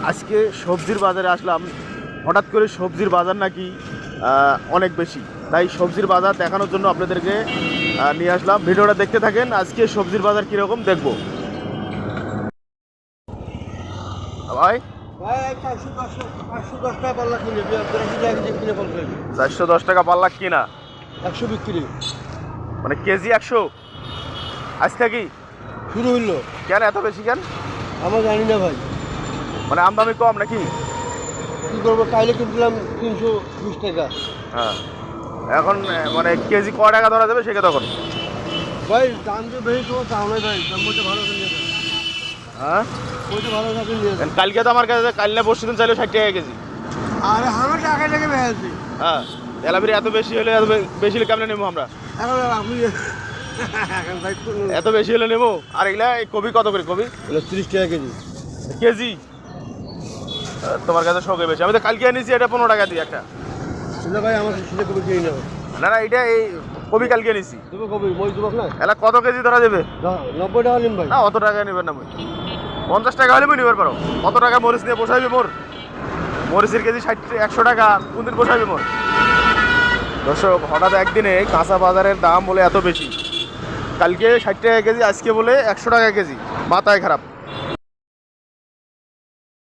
আজকে সবজির বাজারে আসলাম। হঠাৎ করে সবজির বাজার নাকি অনেক বেশি, তাই সবজির বাজার দেখানোর জন্য আপনাদেরকে নিয়ে আসলাম। ভিডিওটা দেখতে থাকেন। আজকে সবজির বাজার কীরকম দেখবো। ভাই 410 টাকা পাল্লা কিনে 410 টাকা পাল্লা কিনা, 100 বিক্রি, মানে কেজি 100 আজ থেকে শুরু হইলো। কেন এত বেশি কেন? আমরা জানি না ভাই, মানে আমদানি কম নাকি? কি করবো, কাইলে কিনছিলাম 320 টাকা। হ্যাঁ, এখন মানে কেজি ক টাকা ধরা যাবে সেটা তখন? ভাই দাম যে বেশি, তোমার দাম নাই ভাই, দাম বলতে ভালো নিয়ে যাবে। হ্যাঁ, বলতে ভালো থাকলে নিয়ে যাবে। কালকে তো আমার কাছে, কাল না পরশু দিন চাইলে 60 টাকা কেজি। আরে আমার টাকা থেকে বেড়েছি। হ্যাঁ, তেলাপির এত বেশি হলে, এত বেশি হলে কেমনে নেবো আমরা? এখন আপনি এখন ভাই এত বেশি হলে নেবো। আর এগুলা এই কবি কত করে? কবি 30 টাকা কেজি। কেজি তোমার কাছে শখে বেশি। আমি তো কালকে এনেছি এটা 15 টাকা দিয়ে একটা। সেটা ভাই আমার সেটা কবে কিনে নেবো? না না, এটা এই কবি কালকে এনেছি। দেবো কবে, মই দেবো না। এলা কত কেজি ধরা যাবে? 90 টাকা নিন ভাই। না, অত টাকা নেবেন না ভাই, 50 টাকা হলে নিবার পারো। কত টাকা মরিচ নিয়ে পোষাইবে মোর? মরিচের কেজি 100 টাকা, কোনদিন পোষাইবে মোর? দর্শক, হঠাৎ একদিনে কাঁচা বাজারের দাম বলে এত বেশি। কালকে 60 টাকা কেজি, আজকে বলে 100 টাকা কেজি। মাথায় খারাপ।